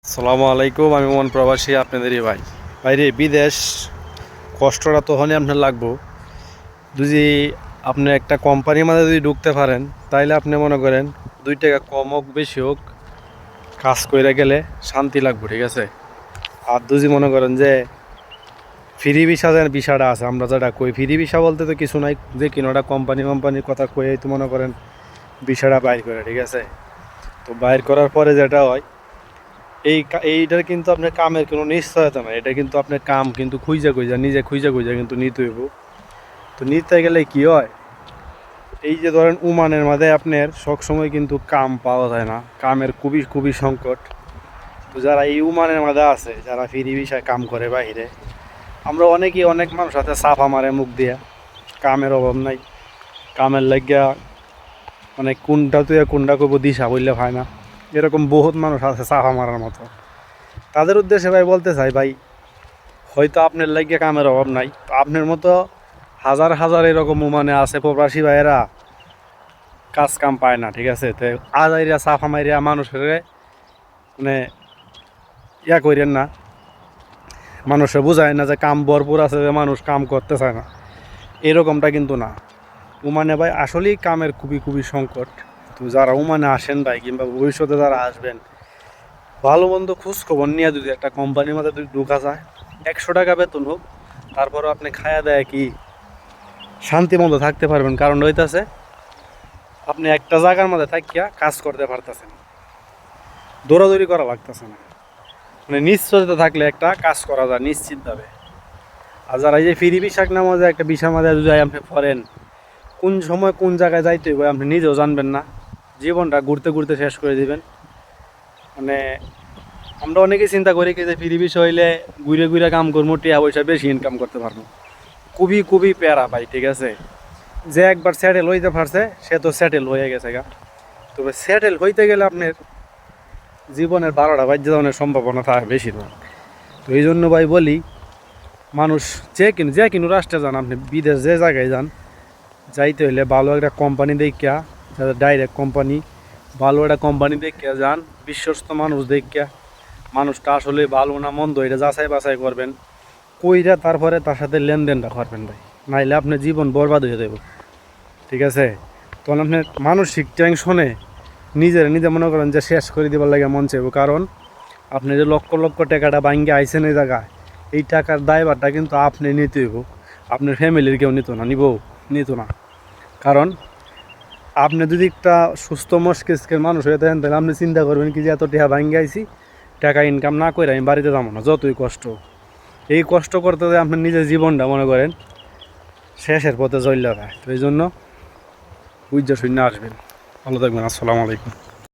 আসসালামু আলাইকুম। আমি মন প্রবাসী আপনাদেরই ভাই বাইরে বিদেশ কষ্টটা তখনই আপনার লাগবো যদি আপনি একটা কোম্পানির মাঝে যদি ঢুকতে পারেন, তাইলে আপনি মনে করেন 2 টাকা কম হোক বেশি হোক কাজ করে গেলে শান্তি লাগবে, ঠিক আছে। আর যদি মনে করেন যে ফ্রি ভিসা যে ভিসাটা আছে, আমরা যেটা কই ফ্রি ভিসা বলতে তো কিছু নাই, যে কিনোটা কোম্পানির কথা কয়ে তো মনে করেন ভিসাটা বাইর করে, ঠিক আছে। তো বাইর করার পরে যেটা হয় এইটার কিন্তু আপনার কামের কোনো নিশ্চয়তা নাই। এটা কিন্তু আপনার কাম কিন্তু নিজে খুঁজা কিন্তু নিতে হইব। তো নিতে গেলে কি হয়, এই যে ধরেন ওমানের মাঝে আপনার সবসময় কিন্তু কাম পাওয়া যায় না, কামের খুবই খুবই সংকট। তো যারা এই ওমানের মাঝে আছে, যারা ফ্রি ভিসায় কাম করে বাইরে, আমরা অনেক মানুষ আছে সাফা মারে মুখ দিয়া, কামের অভাব নাই, কামের লাগিয়া মানে কোনটা তুই কোনটা করবো দিশা বললে হয় না, এরকম বহুত মানুষ আছে সাফা মারার মতো। তাদের উদ্দেশ্যে ভাই বলতে চাই, ভাই হয়তো আপনার লাগিয়ে কামের অভাব নাই, তো আপনার মতো হাজার হাজার এরকম মানে আছে প্রবাসী ভাইয়েরা কাজ কাম পায় না, ঠিক আছে। তো আজাইরা সাফা মাইরিয়া মানুষের মানে করেন না, মানুষে বুঝায় না যে কাম ভরপুর আছে, যে মানুষ কাম করতে চায় না, এরকমটা কিন্তু না। ওমানে ভাই আসলেই কামের খুবই খুবই সংকট। তো যারা ওমানে আসেন ভাই, কিংবা ভবিষ্যতে যারা আসবেন, ভালো মন্দ খোঁজ খবর নিয়ে যদি একটা কোম্পানির মধ্যে যদি ঢুকা যায়, 100 টাকা বেতন হোক, তারপরও আপনি খায়া দেয় কি শান্তি মতো থাকতে পারবেন। কারণ হইতেছে আপনি একটা জায়গার মধ্যে থাকিয়া কাজ করতে পারতেছেন, দৌড়াদৌড়ি করা লাগতেছে না, মানে নিশ্চয়তা থাকলে একটা কাজ করা যায় নিশ্চিতভাবে। আর যারা এই যে ফ্রি ভিসা নামে যে একটা ভিসার মাঝে যদি আপনি পড়েন, কোন সময় কোন জায়গায় যাইতে হবে আপনি নিজেও জানবেন না, জীবনটা ঘুরতে ঘুরতে শেষ করে দিবেন। মানে আমরা অনেকেই চিন্তা করি কি যে ফ্রি ভিসা হইলে ঘুরে ঘুরে কাম করবো, টিয়া পয়সা বেশি ইনকাম করতে পারবো। খুবই খুবই প্যারা ভাই, ঠিক আছে। যে একবার সেটেল হইতে পারছে সে তো সেটেল হয়ে গেছে গা। তবে সেটেল হইতে গেলে আপনার জীবনের 12টা বাজ্য যাওয়ার সম্ভাবনা থাকে বেশিরভাগ। তো এই জন্য ভাই বলি, মানুষ যে কিনো রাষ্ট্রে যান, আপনি বিদেশ যে জায়গায় যান, যাইতে হইলে ভালো একটা কোম্পানি দেখিয়া, ডাইরেক্ট কোম্পানি, ভালো একটা কোম্পানি দেখিয়া যান, বিশ্বস্ত মানুষ দেখিয়া, মানুষটা আসলে ভালো না মন্দ এটা যাচাই বাছাই করবেন, কইরা তারপরে তার সাথে লেনদেনটা করবেন ভাই, নাইলে আপনার জীবন বরবাদ হয়ে যাবে, ঠিক আছে। তখন আপনার মানসিক টেনশনে নিজে মনে করেন যে শেষ করে দেবার লাগে মন চাইব। কারণ আপনি যে লক্ষ লক্ষ টাকাটা ভাঙ্গে আইসেন এই জায়গায়, এই টাকার দায়ভারটা কিন্তু আপনি নিতে হইব, আপনার ফ্যামিলির কেউ নিত না। কারণ আপনি যদি একটা সুস্থ মস্তিষ্কের মানুষ হয়ে থাকেন, তাহলে আপনি চিন্তা করবেন কি যে এত টাকা ভাঙ্গে আইছি, টাকা ইনকাম না করে আমি বাড়িতে যাবো না, যতই কষ্ট। এই কষ্ট করতে আপনি নিজের জীবনটা মনে করেন শেষের পথে চলে যায়। তো এই জন্য বুঝে শূন্য আসবেন। ভালো থাকবেন। আসসালামু আলাইকুম।